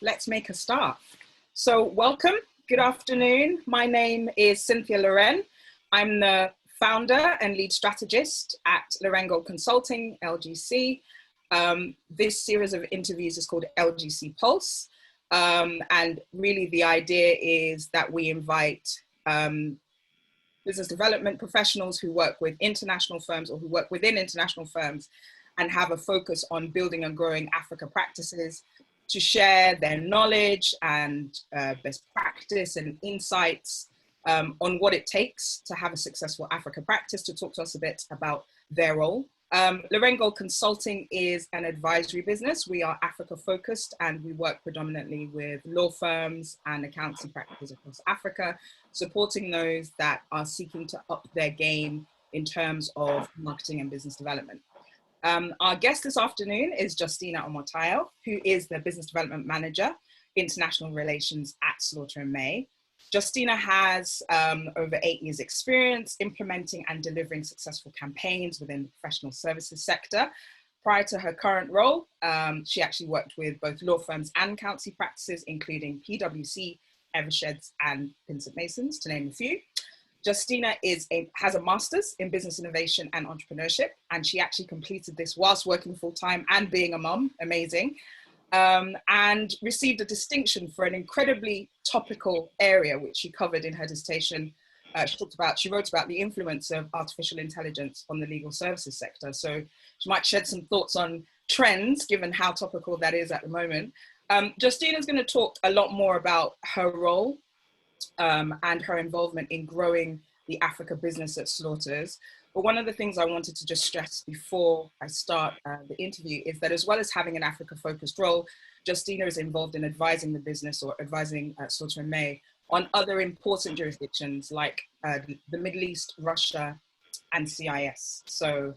let's make a start. So welcome, good afternoon. My name is Cynthia Loren. I'm the founder and lead strategist at Lorengo Consulting, LGC. This series of interviews is called LGC Pulse. And really the idea is that we invite business development professionals who work with international firms or who work within international firms and have a focus on building and growing Africa practices to share their knowledge and best practice and insights on what it takes to have a successful Africa practice, to talk to us a bit about their role. Lorengo Consulting is an advisory business. We are Africa focused and we work predominantly with law firms and accounting practices across Africa, supporting those that are seeking to up their game in terms of marketing and business development. Our guest this afternoon is Justina Omotayo, who is the Business Development Manager, International Relations at Slaughter & May. Justina has over 8 years experience implementing and delivering successful campaigns within the professional services sector. Prior to her current role, she actually worked with both law firms and accountancy practices, including PwC, Eversheds, and Pinsent Masons, to name a few. Justina has a master's in business innovation and entrepreneurship, and she actually completed this whilst working full-time and being a mum, amazing, and received a distinction for an incredibly topical area, which she covered in her dissertation. She wrote about the influence of artificial intelligence on the legal services sector. So she might shed some thoughts on trends, given how topical that is at the moment. Justina's going to talk a lot more about her role and her involvement in growing the Africa business at Slaughters. But one of the things I wanted to just stress before I start the interview is that as well as having an Africa focused role, Justina is involved in advising the business or advising Slaughter & May on other important jurisdictions like the Middle East, Russia, and CIS. So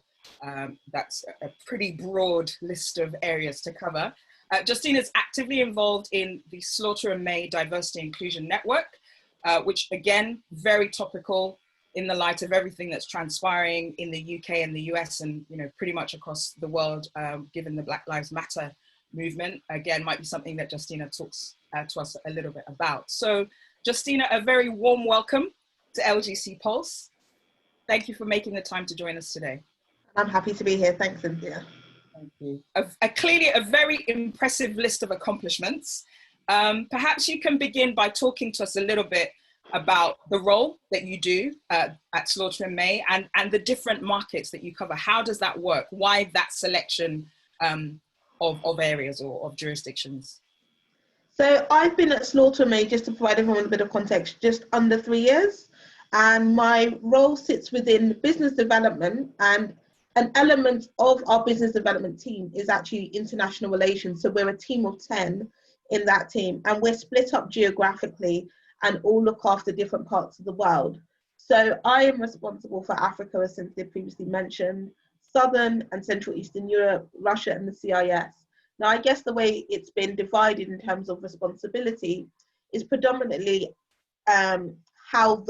that's a pretty broad list of areas to cover. Justina is actively involved in the Slaughter & May Diversity Inclusion Network, which again, very topical in the light of everything that's transpiring in the UK and the US and pretty much across the world, given the Black Lives Matter movement. Again, might be something that Justina talks to us a little bit about. So Justina, a very warm welcome to LGC Pulse. Thank you for making the time to join us today. I'm happy to be here. Thanks, Cynthia. Thank you. Clearly a very impressive list of accomplishments. Perhaps you can begin by talking to us a little bit about the role that you do at Slaughter & May and the different markets that you cover. How does that work? Why that selection of areas or of jurisdictions? So I've been at Slaughter & May, just to provide everyone a bit of context, just under 3 years. And my role sits within business development, and an element of our business development team is actually international relations. So we're a team of 10 in that team, and we're split up geographically and all look after different parts of the world. So I am responsible for Africa, as Cynthia previously mentioned, Southern and Central Eastern Europe, Russia, and the CIS. Now, I guess the way it's been divided in terms of responsibility is predominantly how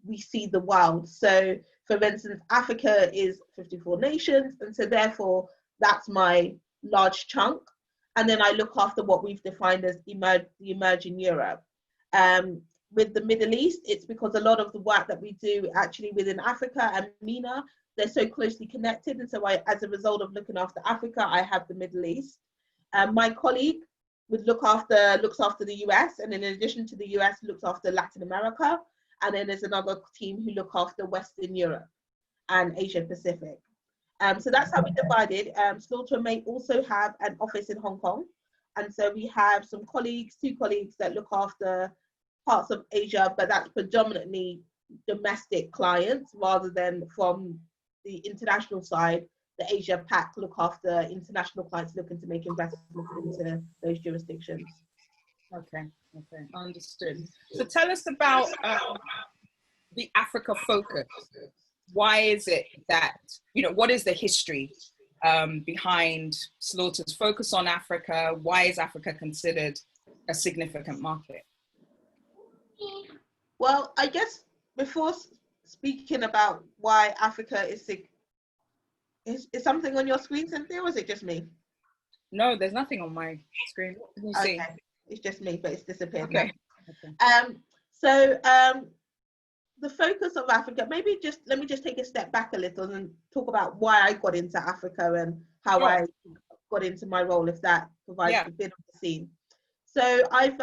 we see the world. So, for instance, Africa is 54 nations, and so therefore that's my large chunk. And then I look after what we've defined as the emerging Europe. With the Middle East, it's because a lot of the work that we do actually within Africa and MENA, they're so closely connected. And so as a result of looking after Africa, I have the Middle East. My colleague looks after the US, and in addition to the US, looks after Latin America. And then there's another team who look after Western Europe and Asia Pacific. So that's how we divided. Slaughter & May also have an office in Hong Kong. And so we have two colleagues that look after parts of Asia, but that's predominantly domestic clients rather than from the international side. The Asia Pac look after international clients looking to make investments into those jurisdictions. Okay, understood. So tell us about the Africa focus. Why is it that, what is the history behind Slaughter's focus on Africa? Why is Africa considered a significant market? Well, I guess before speaking about why Africa is something on your screen, Cynthia, or is it just me? No, there's nothing on my screen. What can you see? Okay, it's just me, but it's disappeared Okay. now. So the focus of Africa, maybe just let me just take a step back a little and talk about why I got into Africa and how Sure. I got into my role, if that provides a bit of the scene. So I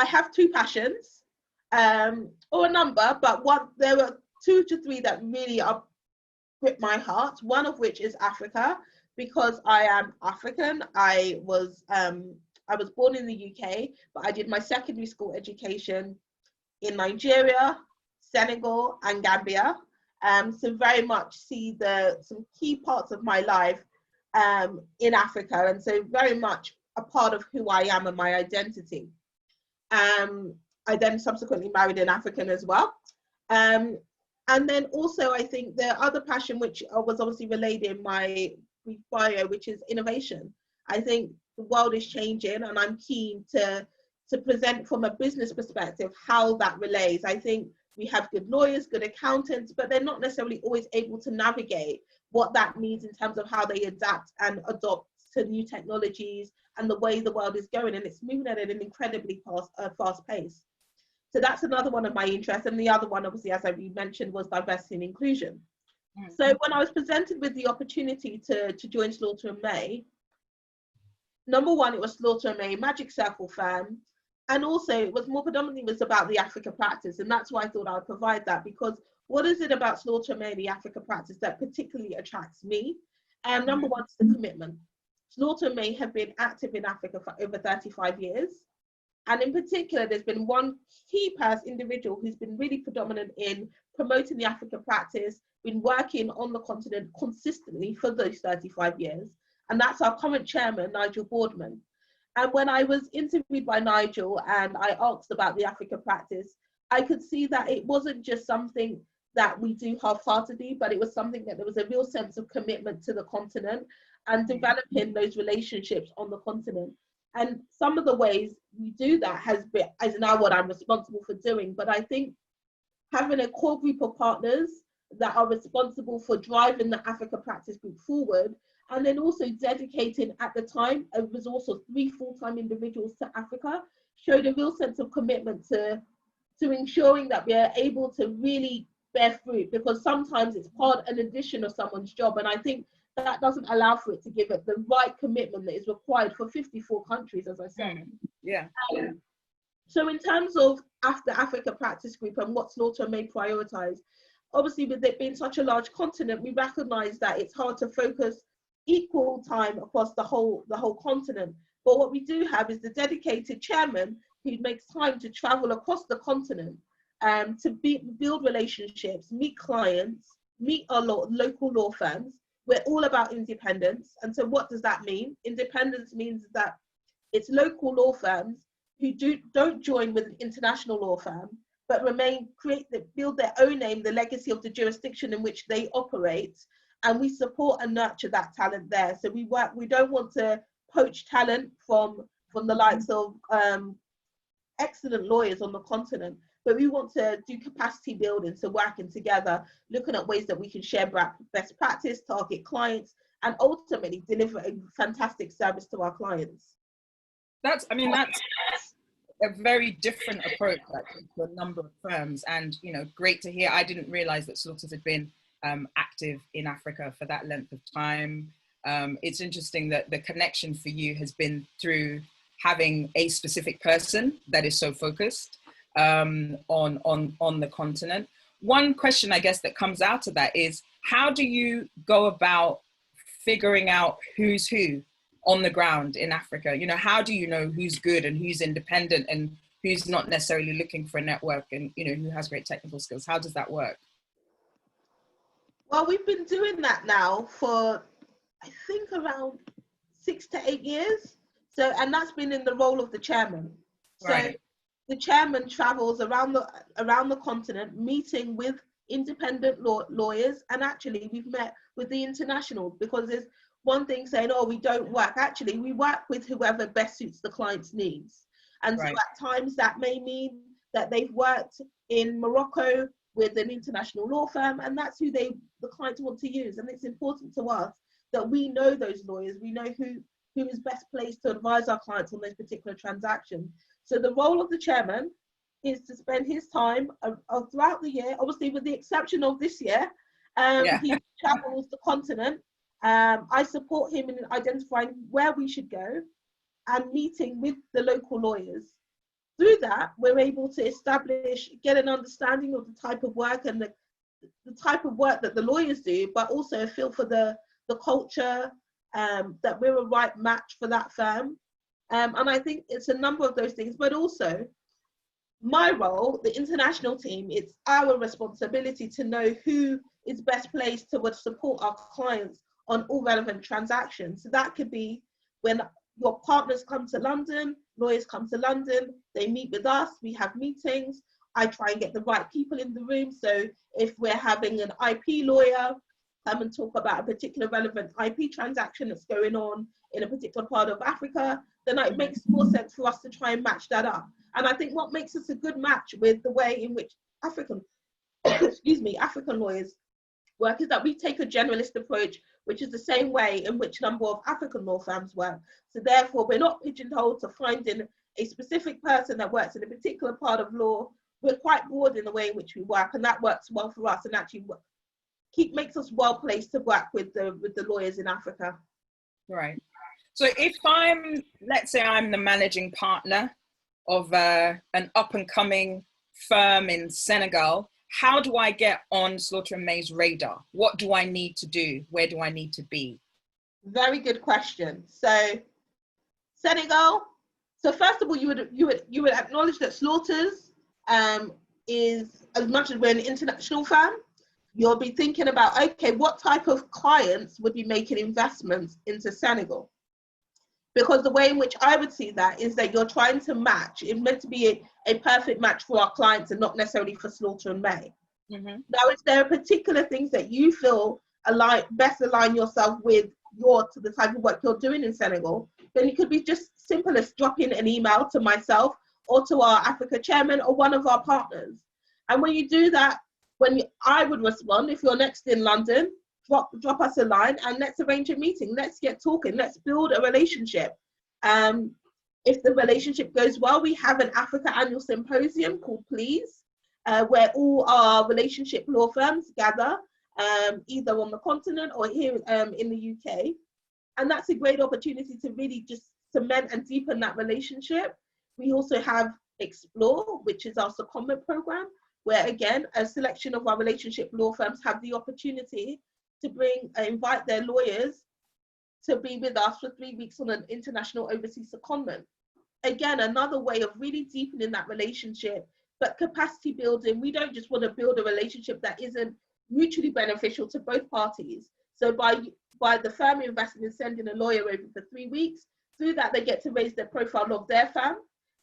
have two passions, or a number, but there were 2 to 3 that really grip my heart. One of which is Africa, because I am African. I was born in the UK, but I did my secondary school education in Nigeria, Senegal, and Gambia. So very much see some key parts of my life in Africa, and so very much a part of who I am and my identity. I then subsequently married an African as well. And then also I think the other passion, which was obviously relayed in my brief bio, which is innovation. I think the world is changing, and I'm keen to present from a business perspective how that relays. I think we have good lawyers, good accountants, but they're not necessarily always able to navigate what that means in terms of how they adapt and adopt to new technologies and the way the world is going, and it's moving at an incredibly fast pace. So that's another one of my interests, and the other one, obviously, as I mentioned, was diversity and inclusion. Mm-hmm. So when I was presented with the opportunity to join Slaughter and May, number one, it was Slaughter and May Magic Circle firm, and also it was more predominantly about the Africa practice, and that's why I thought I would provide that, because what is it about Slaughter and May, the Africa practice, that particularly attracts me? Number one is the commitment. Slaughter and May have been active in Africa for over 35 years. And in particular, there's been one key individual who's been really predominant in promoting the Africa practice, been working on the continent consistently for those 35 years. And that's our current chairman, Nigel Boardman. And when I was interviewed by Nigel and I asked about the Africa practice, I could see that it wasn't just something that we do half-heartedly, but it was something that there was a real sense of commitment to the continent and developing those relationships on the continent. And some of the ways we do that is now what I'm responsible for doing. But I think having a core group of partners that are responsible for driving the Africa practice group forward, and then also dedicating at the time a resource of 3 full-time individuals to Africa, showed a real sense of commitment to ensuring that we are able to really bear fruit, because sometimes it's part and addition of someone's job. And I think that doesn't allow for it to give it the right commitment that is required for 54 countries, as I said. So in terms of the Africa Practice Group and what Slaughter may prioritize, obviously with it being such a large continent, we recognize that it's hard to focus equal time across the whole continent. But what we do have is the dedicated chairman who makes time to travel across the continent to build relationships, meet clients, meet our local law firms. We're all about independence. And so what does that mean? Independence means that it's local law firms who don't join with an international law firm, but build their own name, the legacy of the jurisdiction in which they operate. And we support and nurture that talent there. So we don't want to poach talent from the likes of excellent lawyers on the continent, but we want to do capacity building, so working together, looking at ways that we can share best practice, target clients, and ultimately deliver a fantastic service to our clients. That's a very different approach to a number of firms, and great to hear. I didn't realize that Slaughters had been active in Africa for that length of time. It's interesting that the connection for you has been through having a specific person that is so focused on the continent. One question, I guess, that comes out of that is, how do you go about figuring out who's who on the ground in Africa? How do you know who's good and who's independent and who's not necessarily looking for a network and, who has great technical skills? How does that work? Well, we've been doing that now for, I think, around 6 to 8 years. So, and that's been in the role of the chairman. Right. So the chairman travels around the continent, meeting with independent lawyers, and actually we've met with the internationals, because there's one thing saying, oh, we don't work. Actually, we work with whoever best suits the client's needs. And right. So at times that may mean that they've worked in Morocco with an international law firm, and that's who the clients want to use. And it's important to us that we know those lawyers, we know who is best placed to advise our clients on those particular transactions. So the role of the chairman is to spend his time throughout the year, obviously with the exception of this year, he travels the continent. I support him in identifying where we should go and meeting with the local lawyers. Through that, we're able to get an understanding of the type of work and the type of work that the lawyers do, but also a feel for the culture, that we're a right match for that firm. And I think it's a number of those things, but also my role, the international team, it's our responsibility to know who is best placed to support our clients on all relevant transactions. So that could be when your partners come to London, lawyers come to London, they meet with us, we have meetings. I try and get the right people in the room. So if we're having an IP lawyer come and talk about a particular relevant IP transaction that's going on in a particular part of Africa, then it makes more sense for us to try and match that up. And I think what makes us a good match with the way in which African lawyers work is that we take a generalist approach, which is the same way in which a number of African law firms work. So therefore, we're not pigeonholed to finding a specific person that works in a particular part of law. We're quite broad in the way in which we work, and that works well for us and actually makes us well placed to work with the lawyers in Africa. Right. So if let's say I'm the managing partner of an up and coming firm in Senegal, how do I get on Slaughter and May's radar? What do I need to do? Where do I need to be? Very good question. So Senegal. So first of all, you would acknowledge that Slaughters is, as much as we're an international firm, you'll be thinking about, okay, what type of clients would be making investments into Senegal? Because the way in which I would see that is that you're trying to match, it's meant to be a perfect match for our clients and not necessarily for Slaughter and May. Mm-hmm. Now, if there are particular things that you feel best align yourself with to the type of work you're doing in Senegal, then it could be just simple as dropping an email to myself or to our Africa chairman or one of our partners. And when you do that, I would respond, if you're next in London, drop us a line and let's arrange a meeting. Let's get talking. Let's build a relationship. If the relationship goes well, we have an Africa annual symposium called Peeves, where all our relationship law firms gather, either on the continent or here in the UK. And that's a great opportunity to really just cement and deepen that relationship. We also have Explore, which is our secondment program, where again, a selection of our relationship law firms have the opportunity to invite their lawyers to be with us for 3 weeks on an international overseas secondment. Again, another way of really deepening that relationship, but capacity building. We don't just want to build a relationship that isn't mutually beneficial to both parties. So by the firm investing in sending a lawyer over for 3 weeks, through that they get to raise their profile of their firm.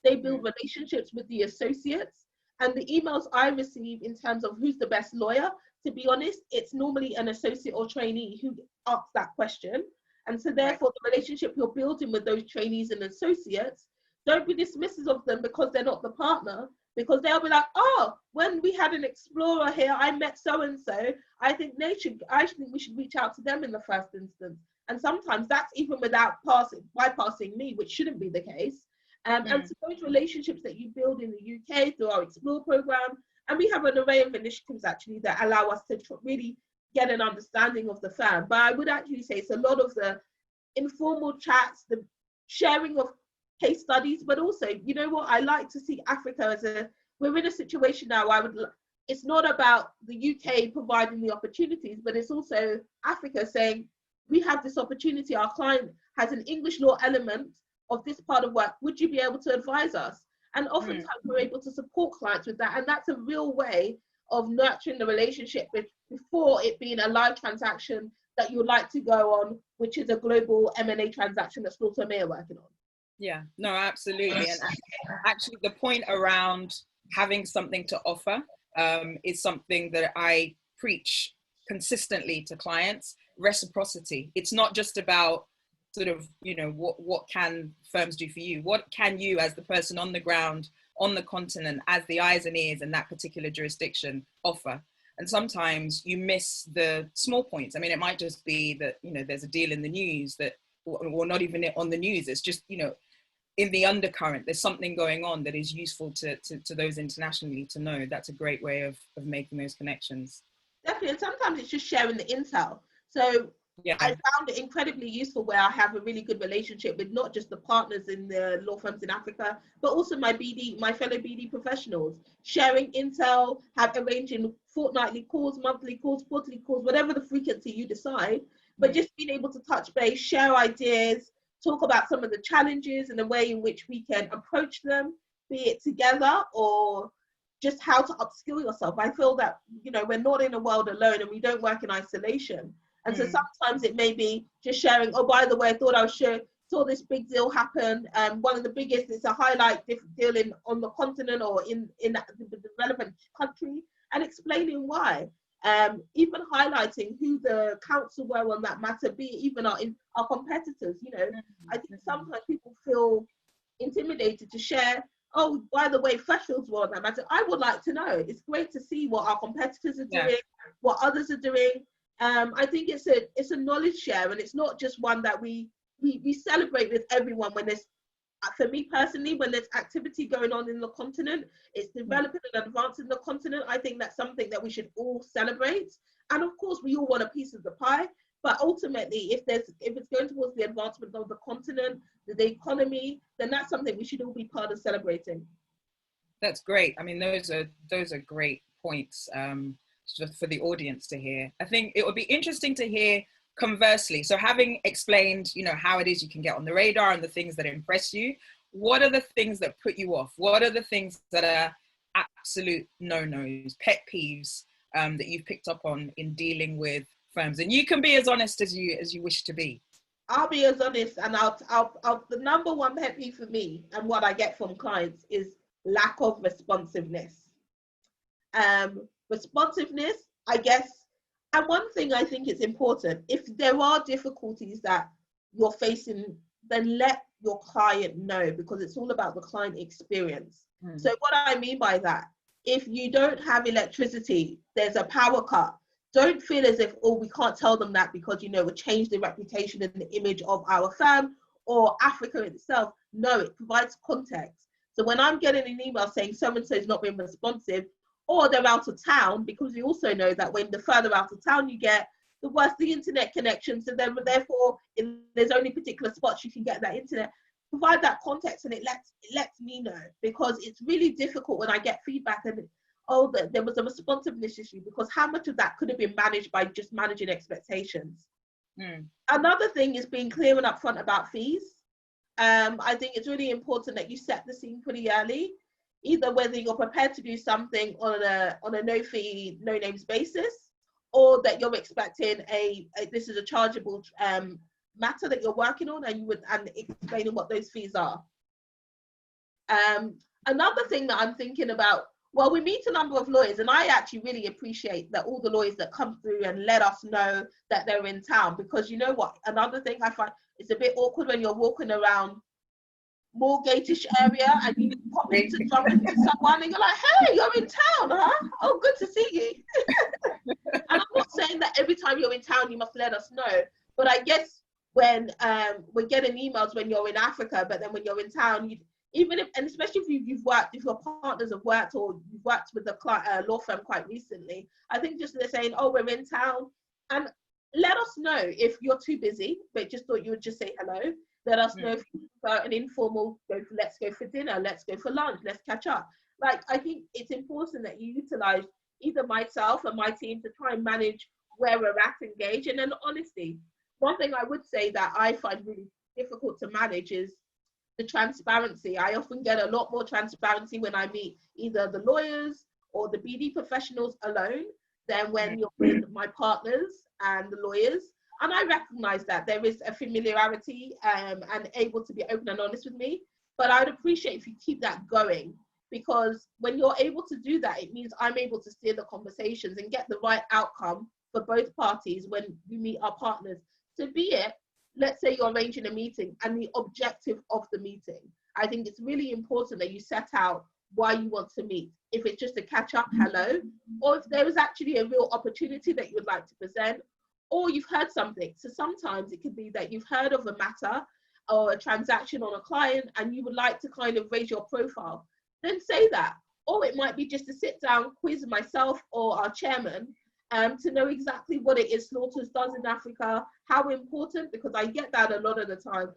They build relationships with the associates. And the emails I receive in terms of who's the best lawyer, to be honest, it's normally an associate or trainee who asks that question. And so therefore, the relationship you're building with those trainees and associates, don't be dismissive of them because they're not the partner, because they'll be like, oh, when we had an explorer here, I met so-and-so. I think we should reach out to them in the first instance. And sometimes that's even without bypassing me, which shouldn't be the case. And so those relationships that you build in the UK through our Explore program, and we have an array of initiatives actually that allow us to really get an understanding of the firm. But I would actually say it's a lot of the informal chats, the sharing of case studies, but also, you know what, I like to see Africa we're in a situation now where it's not about the UK providing the opportunities, but it's also Africa saying, we have this opportunity, our client has an English law element of this part of work, would you be able to advise us? And oftentimes we're able to support clients with that. And that's a real way of nurturing the relationship before it being a live transaction that you would like to go on, which is a global M&A transaction that Slaughter and May are working on. Yeah, no, absolutely. And actually the point around having something to offer is something that I preach consistently to clients. Reciprocity. It's not just about sort of, you know, what can firms do for you? What can you, as the person on the ground, on the continent, as the eyes and ears in that particular jurisdiction, offer? And sometimes you miss the small points. I mean, it might just be that, there's a deal in the news that, or not even on the news, it's just, in the undercurrent, there's something going on that is useful to those internationally to know. That's a great way of making those connections. Definitely, and sometimes it's just sharing the intel. So yeah. I found it incredibly useful where I have a really good relationship with not just the partners in the law firms in Africa, but also my fellow BD professionals, sharing intel, arranging fortnightly calls, monthly calls, quarterly calls, whatever the frequency you decide, but just being able to touch base, share ideas, talk about some of the challenges and the way in which we can approach them, be it together or just how to upskill yourself. I feel that, we're not in a world alone and we don't work in isolation. And so sometimes it may be just sharing, oh, by the way, I thought I was sure, saw this big deal happen. One of the biggest, it's a highlight deal on the continent or in the relevant country, and explaining why. Even highlighting who the counsel were on that matter, be it even our competitors. I think sometimes people feel intimidated to share, oh, by the way, Freshfields were on that matter. I would like to know. It's great to see what our competitors are doing, what others are doing. I think it's a knowledge share, and it's not just one that we celebrate with everyone when there's, for me personally, when there's activity going on in the continent, it's developing and advancing the continent. I think that's something that we should all celebrate. And of course, we all want a piece of the pie. But ultimately, if it's going towards the advancement of the continent, the economy, then that's something we should all be part of celebrating. That's great. I mean, those are great points just for the audience to hear. I think it would be interesting to hear conversely. So having explained, how it is you can get on the radar and the things that impress you, what are the things that put you off? What are the things that are absolute no-nos, pet peeves that you've picked up on in dealing with firms? And you can be as honest as you wish to be. I'll be as honest, and I'll the number one pet peeve for me and what I get from clients is lack of responsiveness. Responsiveness, I guess. And one thing I think is important, if there are difficulties that you're facing, then let your client know, because it's all about the client experience. So what I mean by that, if you don't have electricity, there's a power cut, don't feel as if, oh, we can't tell them that because, it will change the reputation and the image of our firm or Africa itself. No, it provides context. So when I'm getting an email saying so-and-so is not being responsive, or they're out of town, because we also know that when the further out of town you get, the worse the internet connection. So then, therefore, there's only particular spots you can get that internet. Provide that context, and it lets me know, because it's really difficult when I get feedback and that there was a responsiveness issue, because how much of that could have been managed by just managing expectations. Another thing is being clear and upfront about fees. I think it's really important that you set the scene pretty early, either whether you're prepared to do something on a no fee, no names basis, or that you're expecting this is a chargeable matter that you're working on, and explaining what those fees are. Another thing that I'm thinking about, well, we meet a number of lawyers, and I actually really appreciate that all the lawyers that come through and let us know that they're in town, because you know what, another thing I find, it's a bit awkward when you're walking around Moorgate-ish area and you pop into jump into someone and you're like, hey, you're in town, huh? Oh, good to see you. And I'm not saying that every time you're in town you must let us know, but I guess when we're getting emails when you're in Africa, but then when you're in town, and especially if your partners have worked, or you've worked with a law firm quite recently, I think just they're saying, oh, we're in town, and let us know if you're too busy, but just thought you would just say hello. Let us know if you prefer an informal, let's go for dinner, let's go for lunch, let's catch up. Like, I think it's important that you utilize either myself and my team to try and manage where we're at, engage, and then honesty. One thing I would say that I find really difficult to manage is the transparency. I often get a lot more transparency when I meet either the lawyers or the BD professionals alone than when you're with my partners and the lawyers. And I recognize that there is a familiarity and able to be open and honest with me. But I would appreciate if you keep that going, because when you're able to do that, it means I'm able to steer the conversations and get the right outcome for both parties when we meet our partners. So be it, let's say you're arranging a meeting and the objective of the meeting. I think it's really important that you set out why you want to meet. If it's just a catch up, hello, or if there is actually a real opportunity that you would like to present, or you've heard something. So sometimes it could be that you've heard of a matter or a transaction on a client and you would like to kind of raise your profile, then say that. Or it might be just a sit down quiz myself or our chairman to know exactly what it is Slaughters does in Africa, how important, because I get that a lot of the time.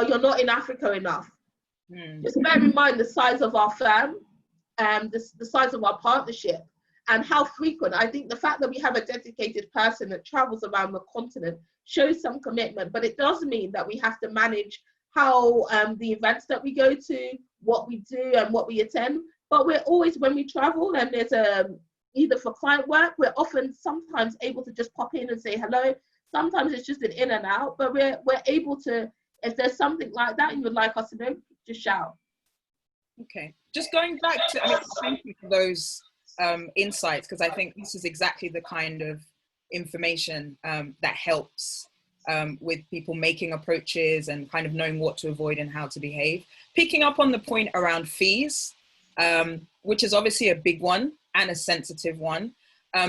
You're not in Africa enough. Just bear in mind the size of our firm, the size of our partnership, and how frequent. I think the fact that we have a dedicated person that travels around the continent shows some commitment, but it does mean that we have to manage how the events that we go to, what we do and what we attend. But we're always, when we travel and there's either for client work, we're often sometimes able to just pop in and say hello. Sometimes it's just an in and out, but we're able to, if there's something like that and you would like us to know, just shout. Okay, just going back to, I mean, thank you for those insights, because I think this is exactly the kind of information that helps with people making approaches and kind of knowing what to avoid and how to behave. Picking up on the point around fees, which is obviously a big one and a sensitive one.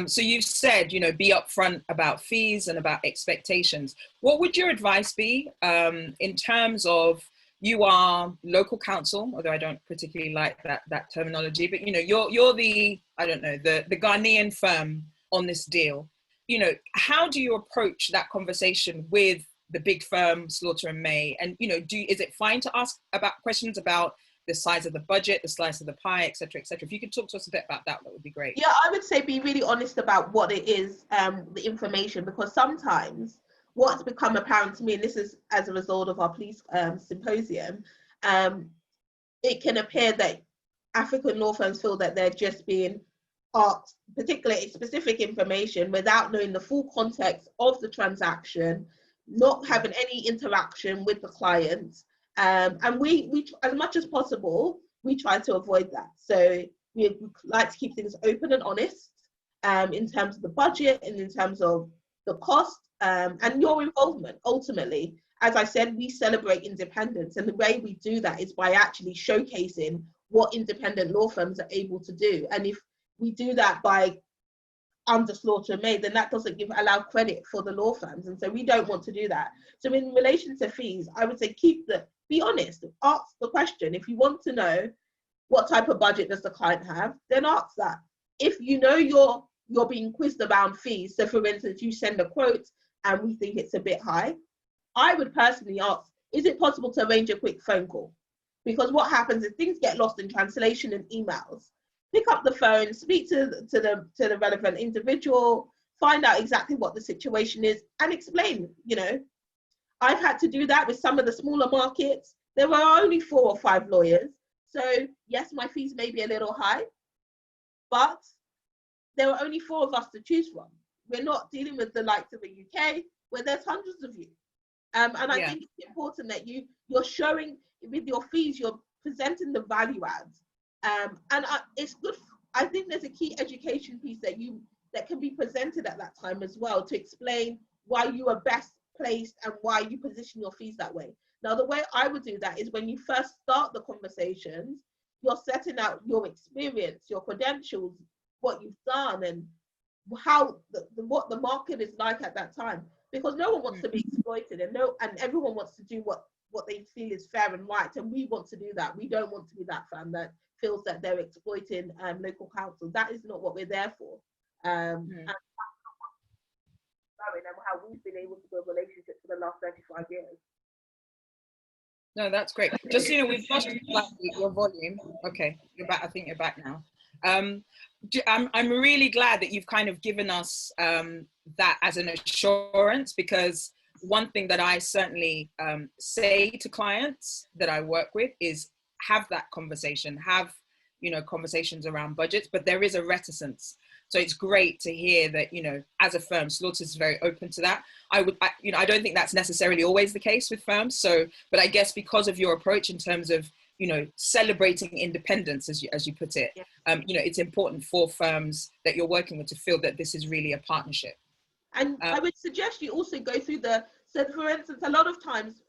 So you've said, you know, be upfront about fees and about expectations. What would your advice be in terms of, you are local counsel, although I don't particularly like that terminology, but you know, you're the, I don't know, the Ghanaian firm on this deal. You know, how do you approach that conversation with the big firm, Slaughter and May? And you know, is it fine to ask about questions about the size of the budget, the slice of the pie, et cetera, et cetera? If you could talk to us a bit about that, that would be great. Yeah, I would say be really honest about what it is, the information, because sometimes what's become apparent to me, and this is as a result of our police symposium, it can appear that African law firms feel that they're just being asked particularly specific information without knowing the full context of the transaction, not having any interaction with the client. And we, as much as possible, we try to avoid that. So we like to keep things open and honest in terms of the budget and in terms of the cost and your involvement. Ultimately, as I said, we celebrate independence, and the way we do that is by actually showcasing what independent law firms are able to do. And if we do that by under Slaughter and May, then that doesn't allow credit for the law firms, and so we don't want to do that. So in relation to fees, I would say be honest, ask the question. If you want to know what type of budget does the client have, then ask that. If you know you're being quizzed around fees, so for instance, you send a quote and we think it's a bit high, I would personally ask, is it possible to arrange a quick phone call? Because what happens is things get lost in translation and emails. Pick up the phone, speak to the relevant individual, find out exactly what the situation is and explain. You know, I've had to do that with some of the smaller markets. There were only 4 or 5 lawyers. So yes, my fees may be a little high, but there were only 4 of us to choose from. We're not dealing with the likes of the UK where there's hundreds of you. And I think it's important that you're showing with your fees, you're presenting the value adds. And it's good. I think there's a key education piece that can be presented at that time as well to explain why you are best placed and why you position your fees that way. Now, the way I would do that is when you first start the conversations, you're setting out your experience, your credentials, what you've done, and how what the market is like at that time. Because no one wants to be exploited, and everyone wants to do what they feel is fair and right, and we want to do that. We don't want to be that firm that feels that they're exploiting local council. That is not what we're there for. And how we've been able to build relationships for the last 35 years. No, that's great. Justina, we've lost your volume. Okay, you're back. I think you're back now. I'm really glad that you've kind of given us that as an assurance, because one thing that I certainly say to clients that I work with is have that conversation, have, you know, conversations around budgets, but there is a reticence. So it's great to hear that, you know, as a firm, Slaughter is very open to that. I don't think that's necessarily always the case with firms. So, but I guess because of your approach in terms of, you know, celebrating independence, as you put it, you know, it's important for firms that you're working with to feel that this is really a partnership. And I would suggest you also go through so for instance, a lot of times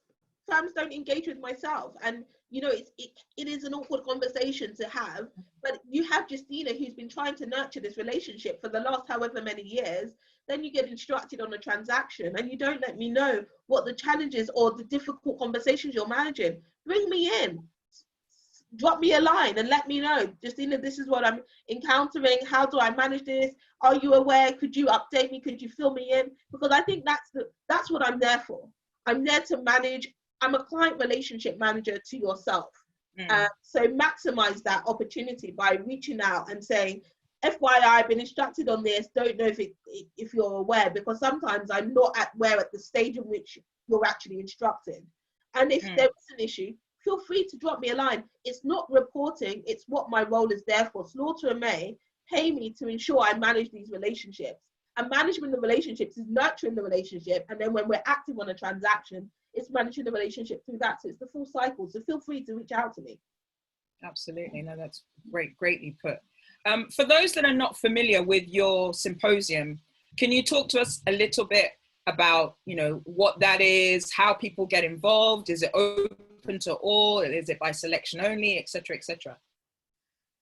firms don't engage with myself, and you know, it is an awkward conversation to have, but you have Justina who's been trying to nurture this relationship for the last however many years. Then you get instructed on a transaction and you don't let me know what the challenges or the difficult conversations you're managing. Bring me in, drop me a line and let me know, Justina, this is what I'm encountering. How do I manage this? Are you aware? Could you update me? Could you fill me in? Because I think that's what I'm there for. I'm there to manage. I'm a client relationship manager to yourself. So maximize that opportunity by reaching out and saying, FYI, I've been instructed on this. Don't know if you're aware, because sometimes I'm not aware at the stage in which you're actually instructed. And if there is an issue, feel free to drop me a line. It's not reporting, it's what my role is there for. Slaughter and May pay me to ensure I manage these relationships. And management of relationships is nurturing the relationship. And then when we're active on a transaction, it's managing the relationship through that. So it's the full cycle. So feel free to reach out to me. Absolutely. No, that's greatly put. For those that are not familiar with your symposium, can you talk to us a little bit about, you know, what that is, how people get involved? Is it open to all? Is it by selection only, etc., etc.?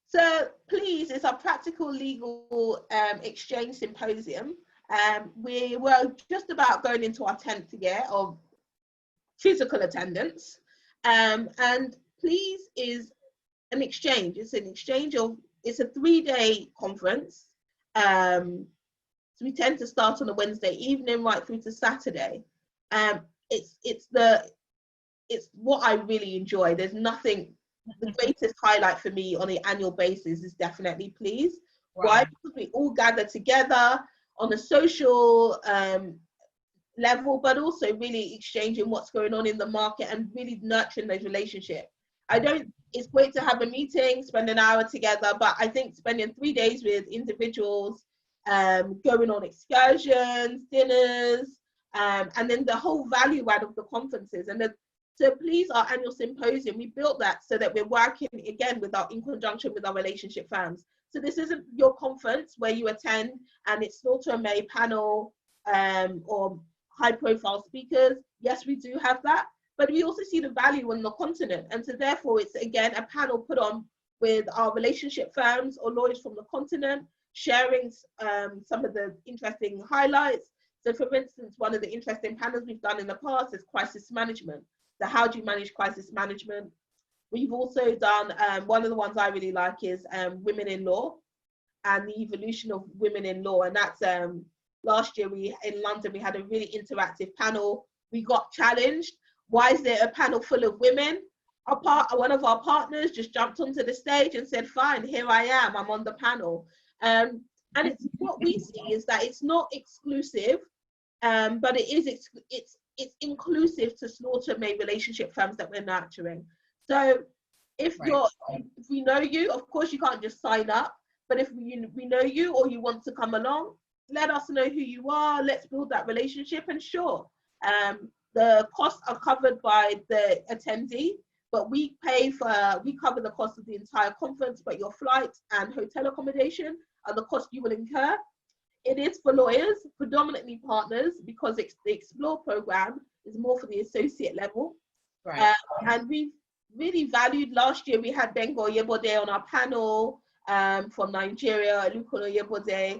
So please, it's our practical legal exchange symposium. We were just about going into our 10th year of physical attendance. And please is an exchange. It's an exchange of, it's a 3-day conference. So we tend to start on a Wednesday evening right through to Saturday. It's what I really enjoy. There's nothing, the greatest highlight for me on an annual basis is definitely Please. Wow. Why? Because we all gather together on a social level, but also really exchanging what's going on in the market and really nurturing those relationships. It's great to have a meeting, spend an hour together, but I think spending 3 days with individuals, going on excursions, dinners, and then the whole value add of the conferences. And so Please, our annual symposium, we built that so that we're working again in conjunction with our relationship firms. So this isn't your conference where you attend and it's Slaughter and May panel or high profile speakers. Yes, we do have that, but we also see the value on the continent. And so therefore it's again a panel put on with our relationship firms or lawyers from the continent, sharing some of the interesting highlights. So for instance, one of the interesting panels we've done in the past is crisis management. So how do you manage crisis management? We've also done, one of the ones I really like is women in law and the evolution of women in law. And that's last year in London, we had a really interactive panel. We got challenged. Why is there a panel full of women? One of our partners just jumped onto the stage and said, fine, here I am, I'm on the panel. And it's what we see is that it's not exclusive, but it's inclusive to Slaughter May relationship firms that we're nurturing. So if we know you, of course you can't just sign up, but if we know you or you want to come along, let us know who you are, let's build that relationship. And sure, the costs are covered by the attendee, but we cover the cost of the entire conference, but your flight and hotel accommodation are the cost you will incur. It is for lawyers, predominantly partners, because the Explore program is more for the associate level. Right. And we've really valued, last year we had Bengo Yebode on our panel from Nigeria, Lukono Yebode.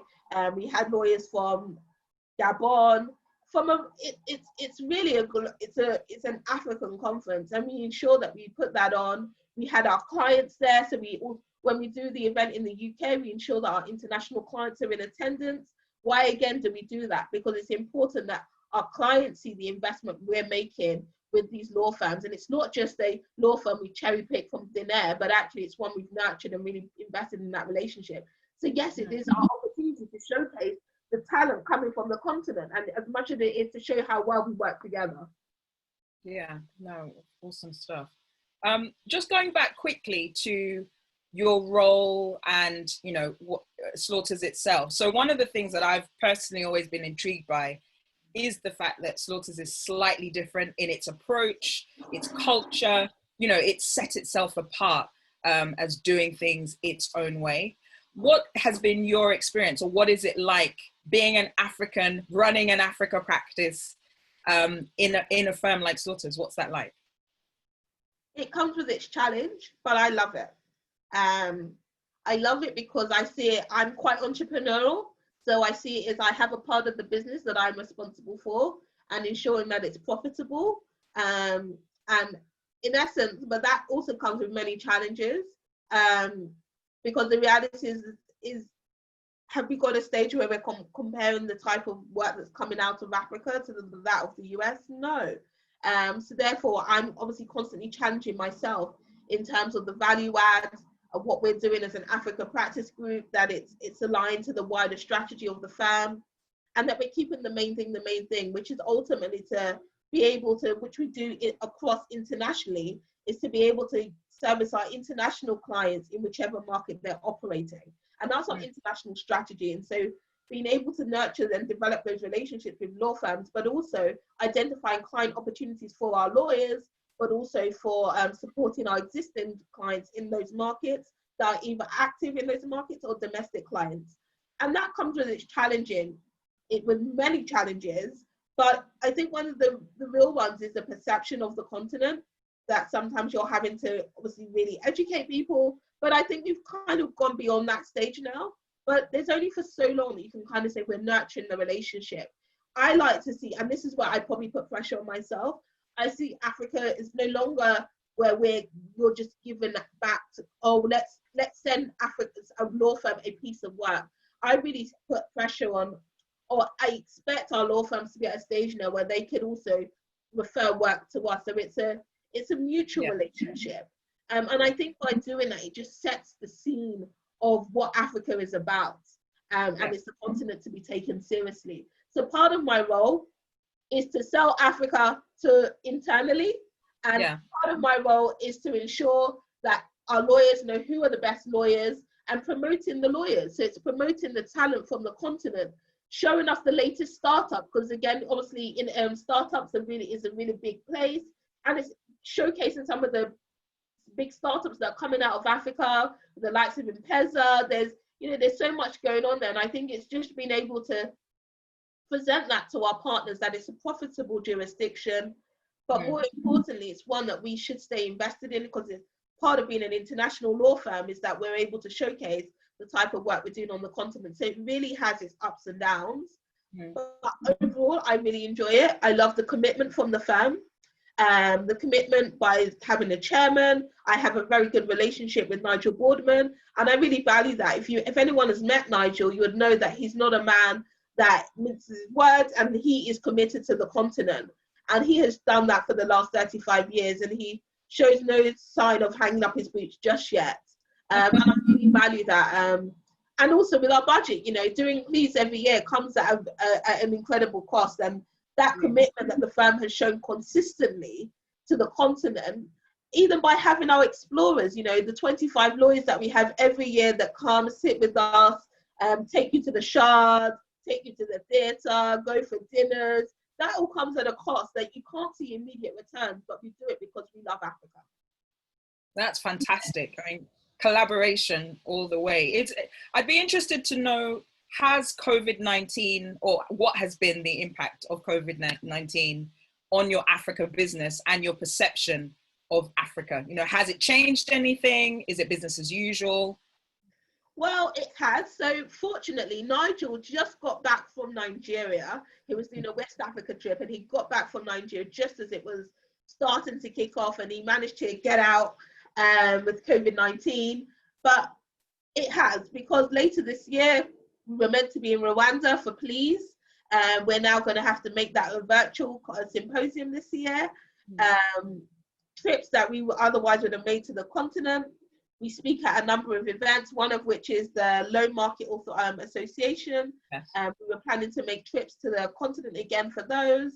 We had lawyers from Gabon. It's really it's an African conference, and we ensure that we put that on. We had our clients there, so when we do the event in the UK, we ensure that our international clients are in attendance. Why again do we do that? Because it's important that our clients see the investment we're making with these law firms. And it's not just a law firm we cherry pick from thin air, but actually it's one we've nurtured and really invested in that relationship. So yes, it is our opportunity to showcase the talent coming from the continent, and as much of it is to show how well we work together. Yeah, no, awesome stuff. Just going back quickly to your role and, you know, what Slaughters itself. So one of the things that I've personally always been intrigued by is the fact that Slaughters is slightly different in its approach, its culture. You know, it set itself apart as doing things its own way. What has been your experience, or what is it like being an African, running an Africa practice in a firm like Slaughters? What's that like? It comes with its challenge, but I love it. I love it because I see it, I'm quite entrepreneurial. So I see it as I have a part of the business that I'm responsible for and ensuring that it's profitable. And in essence, but that also comes with many challenges. Because the reality is have we got a stage where we're comparing the type of work that's coming out of Africa to that of the US? No. So therefore, I'm obviously constantly challenging myself in terms of the value add of what we're doing as an Africa practice group, that it's aligned to the wider strategy of the firm, and that we're keeping the main thing, which is ultimately to be able to, which we do across internationally, is to be able to service our international clients in whichever market they're operating. And that's our international strategy. And so being able to nurture and develop those relationships with law firms, but also identifying client opportunities for our lawyers, but also for supporting our existing clients in those markets that are either active in those markets or domestic clients. And that comes with its challenging, with many challenges. But I think one of the real ones is the perception of the continent, that sometimes you're having to obviously really educate people. But I think we've kind of gone beyond that stage now. But there's only for so long that you can kind of say we're nurturing the relationship. I like to see, and this is where I probably put pressure on myself, I see Africa is no longer where you're just giving back to, oh, let's send Africa's a law firm a piece of work. I really put pressure on, or I expect our law firms to be at a stage now where they could also refer work to us. So it's a mutual relationship. And I think by doing that, it just sets the scene of what Africa is about. And it's a continent to be taken seriously. So part of my role is to sell Africa to internally. And part of my role is to ensure that our lawyers know who are the best lawyers and promoting the lawyers. So it's promoting the talent from the continent, showing us the latest startup, because again, obviously in startups is a really big place, and it's showcasing some of the big startups that are coming out of Africa, the likes of M-Pesa. There's so much going on there, and I think it's just being able to present that to our partners, that it's a profitable jurisdiction, but more importantly, it's one that we should stay invested in, because it's part of being an international law firm is that we're able to showcase the type of work we're doing on the continent. So it really has its ups and downs. But overall, I really enjoy it. I love the commitment from the firm. The commitment by having a chairman. I have a very good relationship with Nigel Boardman, and I really value that. If anyone has met Nigel, you would know that he's not a man that minces his words, and he is committed to the continent, and he has done that for the last 35 years, and he shows no sign of hanging up his boots just yet. And I really value that. And also with our budget, doing these every year comes at an incredible cost, and that commitment that the firm has shown consistently to the continent, even by having our explorers, the 25 lawyers that we have every year that come sit with us, take you to the Shard, take you to the theatre, go for dinners. That all comes at a cost that you can't see immediate returns, but we do it because we love Africa. That's fantastic. I mean, collaboration all the way. I'd be interested to know, has COVID-19, or what has been the impact of COVID-19 on your Africa business and your perception of Africa? Has it changed anything? Is it business as usual? Well, it has. So fortunately, Nigel just got back from Nigeria. He was doing a West Africa trip, and he got back from Nigeria just as it was starting to kick off, and he managed to get out with COVID-19. But it has, because later this year, we were meant to be in Rwanda for Please. We're now going to have to make that a virtual symposium this year. Trips that we otherwise would have made to the continent. We speak at a number of events, one of which is the Loan Market Association. Yes. We were planning to make trips to the continent again for those.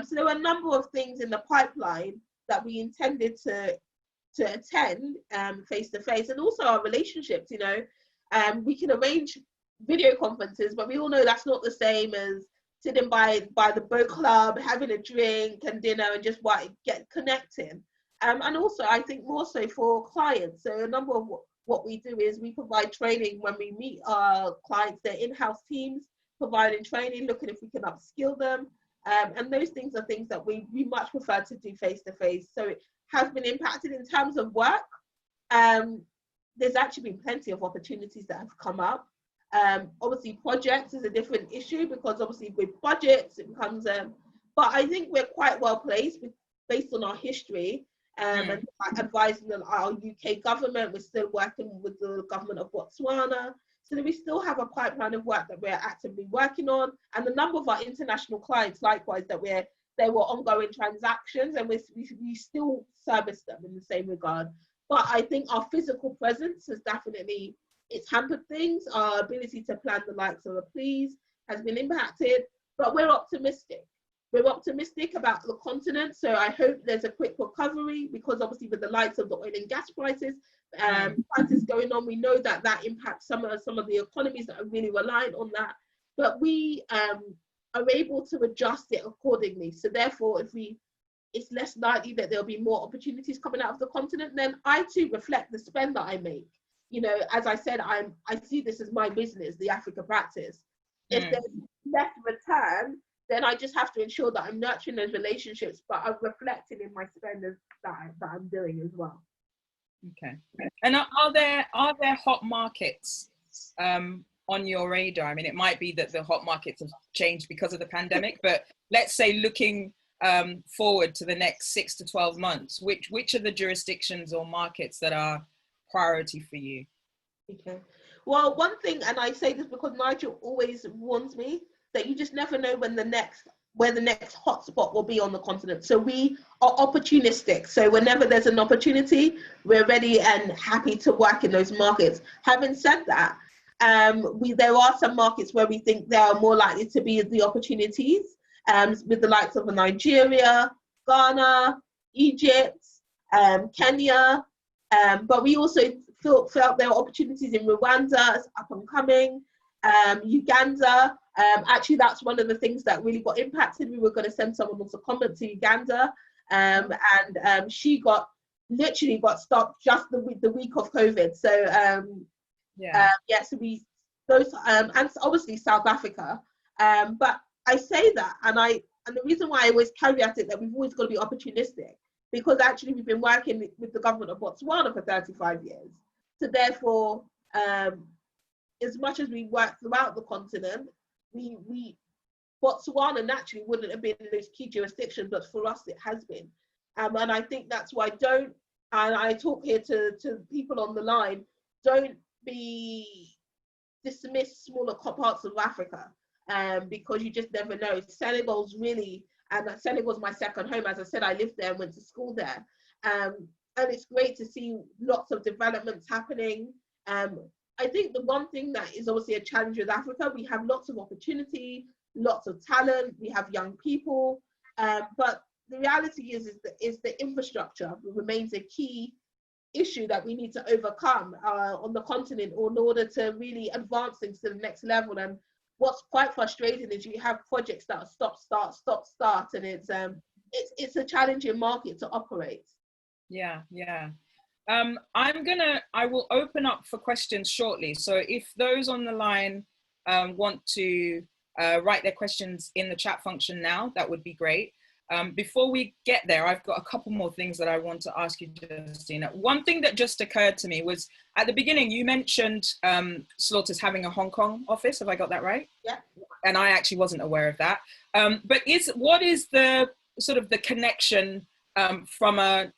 So there were a number of things in the pipeline that we intended to attend face to face, and also our relationships. We can arrange video conferences, but we all know that's not the same as sitting by the boat club, having a drink and dinner, and just get connecting. And also, I think more so for clients. So a number of what we do is we provide training when we meet our clients, their in-house teams, providing training, looking if we can upskill them. And those things are things that we much prefer to do face to face. So has been impacted in terms of work, there's actually been plenty of opportunities that have come up. Obviously, projects is a different issue because obviously with budgets, it becomes, but I think we're quite well placed based on our history and advising our UK government. We're still working with the government of Botswana. So we still have a pipeline of work that we're actively working on. And the number of our international clients, likewise, that there were ongoing transactions and we still service them in the same regard. But I think our physical presence has definitely, it's hampered things. Our ability to plan the likes of a please has been impacted, but we're optimistic. We're optimistic about the continent. So I hope there's a quick recovery because obviously with the likes of the oil and gas prices going on, we know that that impacts some of the economies that are really reliant on that. But we are able to adjust it accordingly. So therefore, it's less likely that there'll be more opportunities coming out of the continent. Then I too reflect the spend that I make. You know, as I said, I see this as my business, the Africa practice. If there's less return, then I just have to ensure that I'm nurturing those relationships, but I'm reflecting in my spend that I'm doing as well. Okay. And are there hot markets on your radar? I mean, it might be that the hot markets have changed because of the pandemic, but let's say looking forward to the next 6 to 12 months, which are the jurisdictions or markets that are priority for you? Okay. Well, one thing, and I say this because Nigel always warns me, that you just never know where the next hotspot will be on the continent. So we are opportunistic. So whenever there's an opportunity, we're ready and happy to work in those markets. Having said that, there are some markets where we think there are more likely to be the opportunities, with the likes of Nigeria, Ghana, Egypt, Kenya, but we also felt there were opportunities in Rwanda, it's up and coming, Uganda. Actually, that's one of the things that really got impacted. We were going to send someone on secondment to Uganda, and she literally got stopped just the week of COVID. So and obviously South Africa. But I say that, and the reason why I always caveat it that we've always got to be opportunistic, because actually we've been working with the government of Botswana for 35 years. So therefore, as much as we work throughout the continent, Botswana naturally wouldn't have been in those key jurisdictions, but for us it has been. And I think that's why and I talk here to people on the line, don't dismiss smaller parts of Africa, because you just never know. Senegal's really, and Senegal's my second home. As I said, I lived there and went to school there. And it's great to see lots of developments happening. I think the one thing that is obviously a challenge with Africa, we have lots of opportunity, lots of talent, we have young people, but the reality is the infrastructure remains a key issue that we need to overcome on the continent in order to really advance things to the next level. And what's quite frustrating is you have projects that are stop, start, and it's a challenging market to operate. Yeah. I will open up for questions shortly. So if those on the line want to write their questions in the chat function now, that would be great. Before we get there, I've got a couple more things that I want to ask you, Justina. One thing that just occurred to me was at the beginning, you mentioned Slaughters having a Hong Kong office. Have I got that right? Yeah. And I actually wasn't aware of that. But what is the sort of the connection from a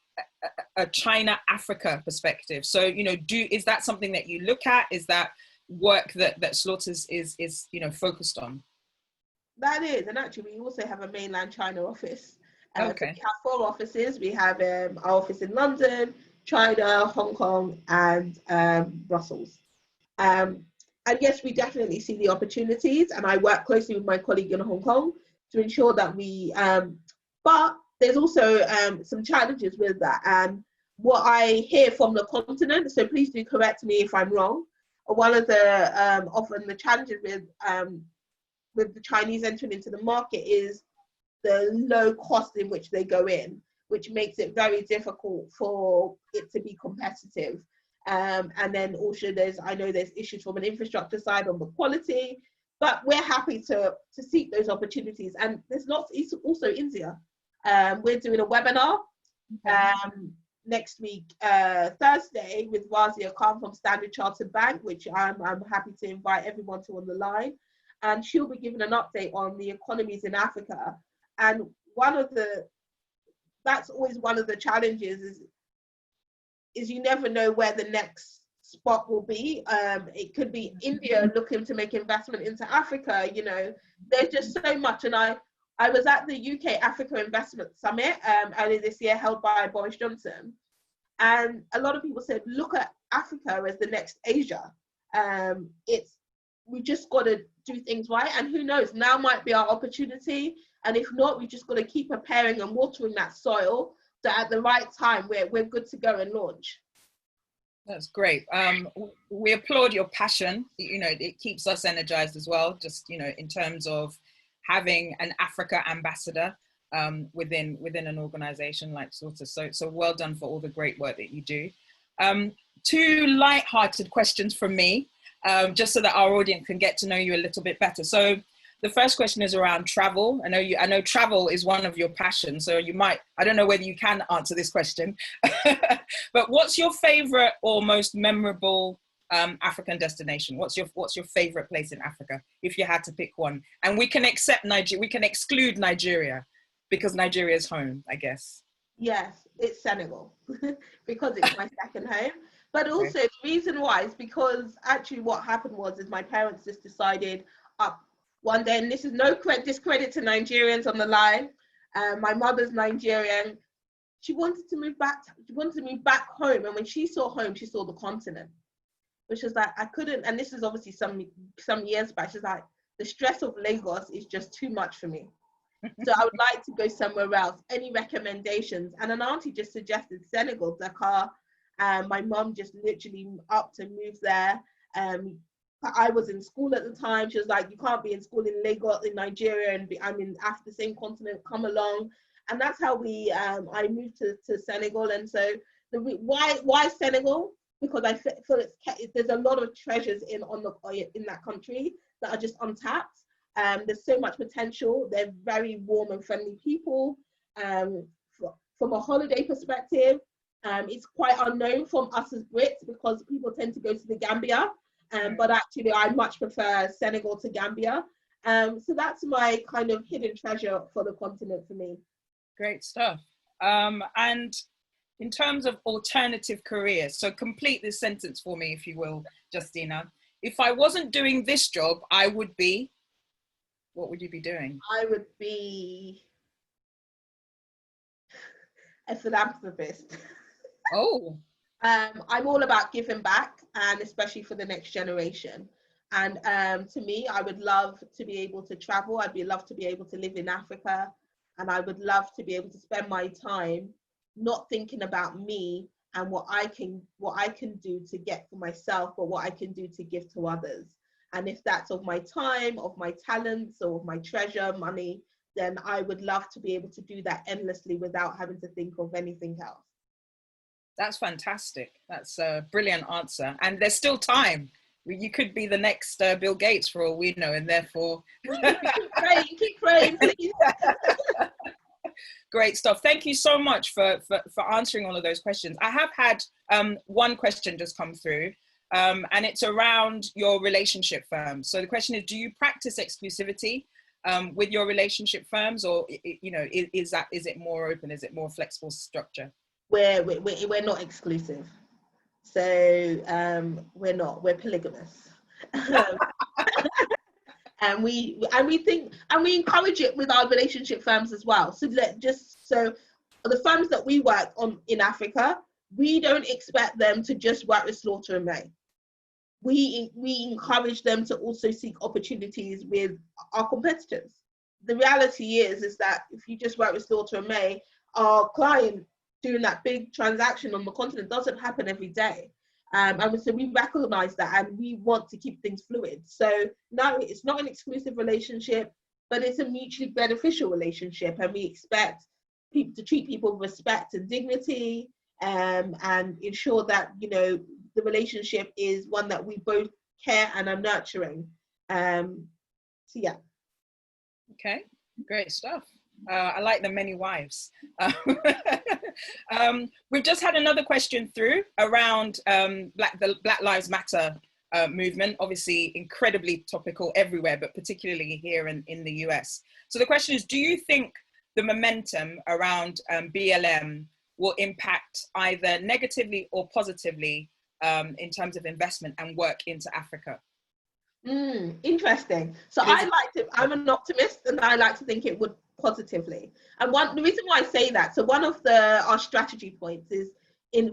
China-Africa perspective? So, is that something that you look at? Is that work that Slaughters is focused on? That is, and actually we also have a mainland China office. Okay. So we have 4 offices. We have our office in London, China, Hong Kong, and Brussels. And yes, we definitely see the opportunities, and I work closely with my colleague in Hong Kong to ensure that but there's also some challenges with that. And what I hear from the continent, so please do correct me if I'm wrong, one of the often the challenges with the Chinese entering into the market is the low cost in which they go in, which makes it very difficult for it to be competitive. And then also I know there's issues from an infrastructure side on the quality, but we're happy to seek those opportunities. And there's lots, also India. We're doing a webinar Next week, Thursday, with Razia Khan from Standard Chartered Bank, which I'm happy to invite everyone to on the line. And she'll be giving an update on the economies in Africa. And that's always one of the challenges is you never know where the next spot will be. It could be India looking to make investment into Africa. You know, there's just so much. And I was at the UK Africa Investment Summit earlier this year, held by Boris Johnson. And a lot of people said, look at Africa as the next Asia. We just got to do things right. And who knows, now might be our opportunity. And if not, we just got to keep preparing and watering that soil so at the right time we're good to go and launch. That's great. We applaud your passion. You know, it keeps us energized as well, just, you know, in terms of having an Africa ambassador within an organization like Slaughter. So well done for all the great work that you do. Two light-hearted questions from me, just so that our audience can get to know you a little bit better. So the first question is around travel. I know travel is one of your passions, so I don't know whether you can answer this question, but what's your favorite or most memorable African destination? What's your favorite place in Africa, if you had to pick one? And we can exclude Nigeria, because Nigeria is home, I guess. Yes, it's Senegal, because it's my second home. But also the reason why is because actually what happened is my parents just decided one day, and this is no discredit to Nigerians on the line. My mother's Nigerian. She wanted to move back. She wanted to move back home, and when she saw home, she saw the continent, which was like I couldn't. And this is obviously some years back. She's like, the stress of Lagos is just too much for me. So I would like to go somewhere else. Any recommendations? And an auntie just suggested Senegal, Dakar. My mum just literally up to move there. I was in school at the time. She was like, you can't be in school in Lagos, in Nigeria, and I'm in the same continent, come along. And that's how I moved to Senegal. And so why Senegal? Because I feel there's a lot of treasures in that country that are just untapped. There's so much potential. They're very warm and friendly people. From a holiday perspective, it's quite unknown from us as Brits because people tend to go to the Gambia. But actually, I much prefer Senegal to Gambia. So that's my kind of hidden treasure for the continent for me. Great stuff. And in terms of alternative careers, so complete this sentence for me, if you will, Justina. If I wasn't doing this job, I would be, what would you be doing? I would be a philanthropist. Oh. I'm all about giving back, and especially for the next generation. And to me, I would love to be able to travel. I'd love to be able to live in Africa, and I would love to be able to spend my time not thinking about me and what I can do to get for myself, but what I can do to give to others. And if that's of my time, of my talents, or of my treasure, money, then I would love to be able to do that endlessly without having to think of anything else. That's fantastic. That's a brilliant answer. And there's still time. You could be the next Bill Gates for all we know, and therefore... keep praying, please. Great stuff. Thank you so much for answering all of those questions. I have had one question just come through, and it's around your relationship firms. So the question is, do you practice exclusivity with your relationship firms, or is it more open? Is it more flexible structure? We're not exclusive, so we're polygamous. And we encourage it with our relationship firms as well. So the firms that we work on in Africa, we don't expect them to just work with Slaughter and May. We encourage them to also seek opportunities with our competitors. The reality is that if you just work with Slaughter and May, our client doing that big transaction on the continent doesn't happen every day. And so we recognize that, and we want to keep things fluid. So no, it's not an exclusive relationship, but it's a mutually beneficial relationship. And we expect people to treat people with respect and dignity, and ensure that, the relationship is one that we both care and are nurturing. So yeah. Okay, great stuff. I like the many wives. We've just had another question through around the Black Lives Matter movement, obviously incredibly topical everywhere, but particularly here in the US. So the question is, do you think the momentum around BLM will impact either negatively or positively in terms of investment and work into Africa? Interesting. So I'm an optimist, and I like to think it would positively. And the reason why I say that, so one of our strategy points is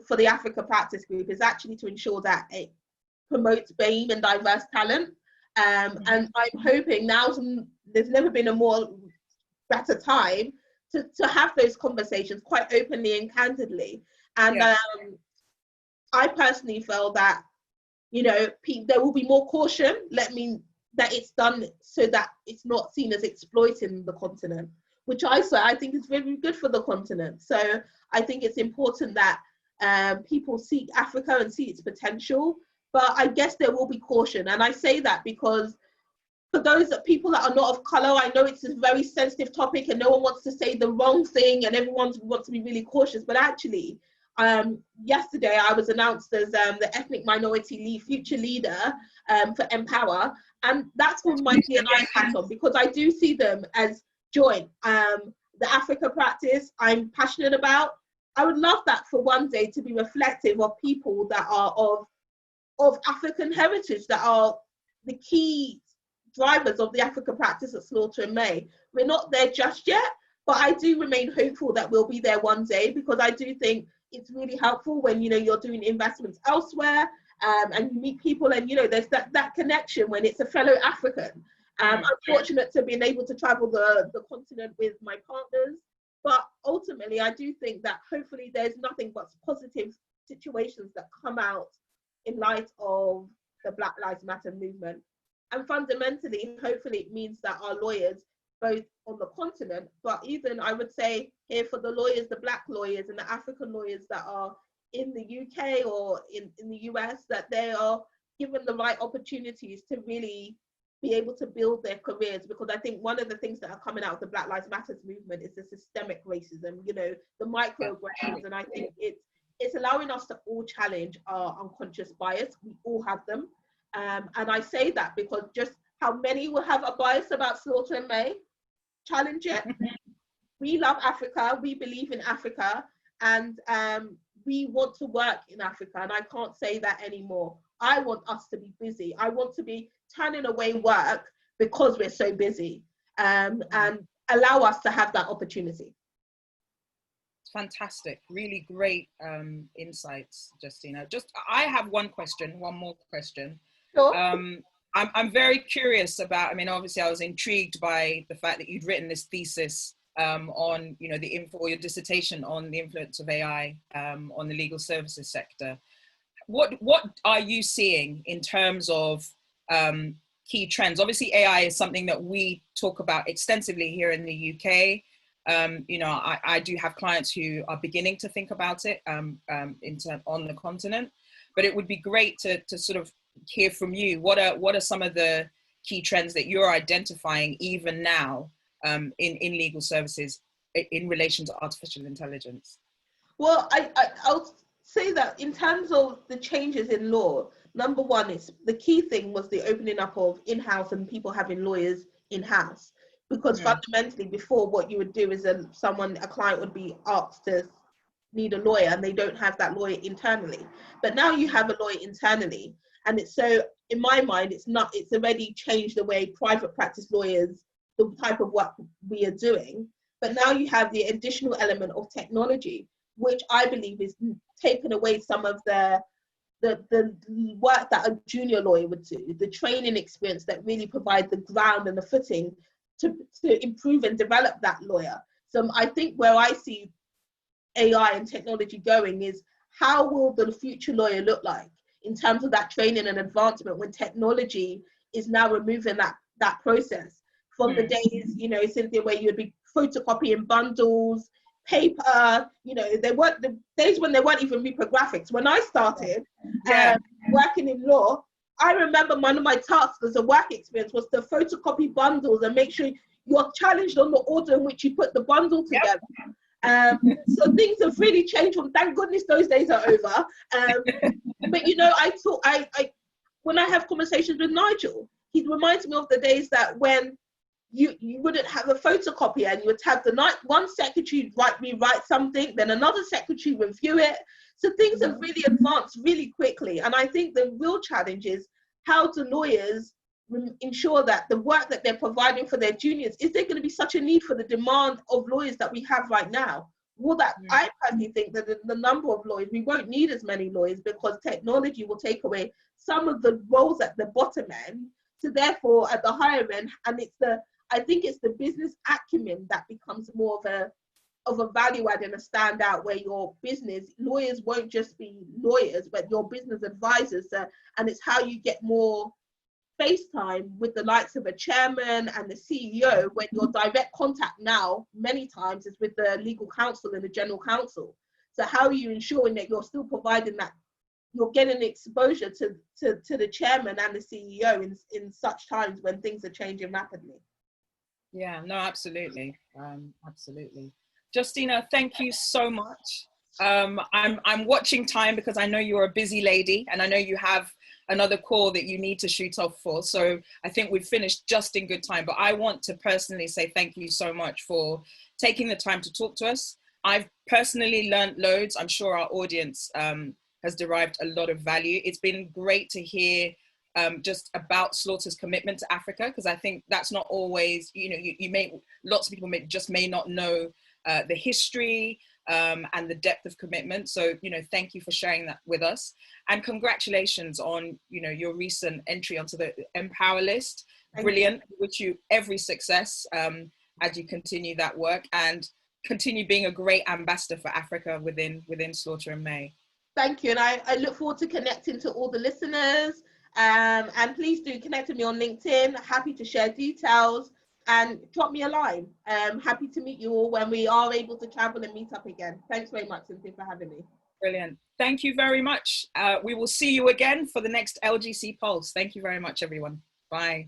for the Africa Practice Group is actually to ensure that it promotes BAME and diverse talent. And I'm hoping there's never been a better time to have those conversations quite openly and candidly. And I personally feel that, you know, there will be more caution, that it's done so that it's not seen as exploiting the continent, which I think is very good for the continent. So I think it's important that people seek Africa and see its potential, but I guess there will be caution. And I say that because for people that are not of color, I know it's a very sensitive topic and no one wants to say the wrong thing and everyone wants to be really cautious, but actually, yesterday I was announced as the ethnic minority future leader for Empower, and that's what my D&I hat on, because I do see them as joint. The Africa practice I'm passionate about. I would love that for one day to be reflective of people that are of African heritage, that are the key drivers of the Africa practice at Slaughter and May. We're not there just yet, but I do remain hopeful that we'll be there one day, because I do think it's really helpful when, you know, you're doing investments elsewhere and you meet people, and, you know, there's that connection when it's a fellow African. I'm fortunate to being able to travel the continent with my partners, but ultimately I do think that hopefully there's nothing but positive situations that come out in light of the Black Lives Matter movement. And fundamentally, hopefully it means that our lawyers, both on the continent, but even I would say here for the lawyers, the Black lawyers and the African lawyers that are in the UK or in the US, that they are given the right opportunities to really be able to build their careers. Because I think one of the things that are coming out of the Black Lives Matter movement is the systemic racism, you know, the microaggressions. And I think it's allowing us to all challenge our unconscious bias. We all have them. And I say that because just how many will have a bias about Slaughter and May? Challenge it. We love Africa, we believe in Africa, and we want to work in Africa, and I can't say that anymore. I want us to be busy. I want to be turning away work because we're so busy, and allow us to have that opportunity. Fantastic, really great insights, Justina. I have one more question. Sure. I'm very curious about, I mean, obviously I was intrigued by the fact that you'd written this thesis on, you know, or your dissertation on the influence of AI on the legal services sector. What are you seeing in terms of key trends? Obviously AI is something that we talk about extensively here in the UK. You know, I do have clients who are beginning to think about it on the continent, but it would be great to sort of hear from you. What are some of the key trends that you're identifying even now in legal services in relation to artificial intelligence? Well, I'll say that in terms of the changes in law, number one is the key thing was the opening up of in-house and people having lawyers in-house. Because fundamentally before, what you would do is a client would be asked to need a lawyer and they don't have that lawyer internally. But now you have a lawyer internally. And it's so, in my mind, it's already changed the way private practice lawyers, the type of work we are doing. But now you have the additional element of technology, which I believe is taken away some of the work that a junior lawyer would do, the training experience that really provide the ground and the footing to improve and develop that lawyer. So I think where I see AI and technology going is, how will the future lawyer look like in terms of that training and advancement when technology is now removing that process from the days, you know, Cynthia, where you'd be photocopying bundles, paper, you know, there weren't the days when there weren't even reprographics. When I started working in law, I remember one of my tasks as a work experience was to photocopy bundles and make sure you're challenged on the order in which you put the bundle together. So things have really changed. Thank goodness those days are over. But you know, I when I have conversations with Nigel, he reminds me of the days that when you wouldn't have a photocopy and you would have one secretary rewrite something, then another secretary review it. So things have really advanced really quickly. And I think the real challenge is, how do lawyers ensure that the work that they're providing for their juniors, is there going to be such a need for the demand of lawyers that we have right now? Well, that I personally think that the number of lawyers, we won't need as many lawyers because technology will take away some of the roles at the bottom end. So therefore, at the higher end, and I think it's the business acumen that becomes more of a value add and a standout, where your business lawyers won't just be lawyers, but your business advisors. And it's how you get more FaceTime with the likes of a chairman and the CEO, when your direct contact now many times is with the legal counsel and the general counsel. So how are you ensuring that you're still providing that, you're getting exposure to the chairman and the CEO in such times when things are changing rapidly? Yeah, no, absolutely. Absolutely. Justina, thank you so much. I'm watching time because I know you're a busy lady and I know you have another call that you need to shoot off for. So I think we've finished just in good time, but I want to personally say thank you so much for taking the time to talk to us. I've personally learned loads. I'm sure our audience has derived a lot of value. It's been great to hear just about Slaughter's commitment to Africa, because I think that's not always, you know, lots of people may not know the history and the depth of commitment. So, you know, thank you for sharing that with us, and congratulations on, you know, your recent entry onto the Empower list. Brilliant. Wish you every success as you continue that work and continue being a great ambassador for Africa within Slaughter and May. Thank you, and I look forward to connecting to all the listeners. And please do connect with me on LinkedIn. Happy to share details, and drop me a line. Happy to meet you all when we are able to travel and meet up again. Thanks very much, Cynthia, for having me. Brilliant. Thank you very much. We will see you again for the next LGC Pulse. Thank you very much, everyone. Bye.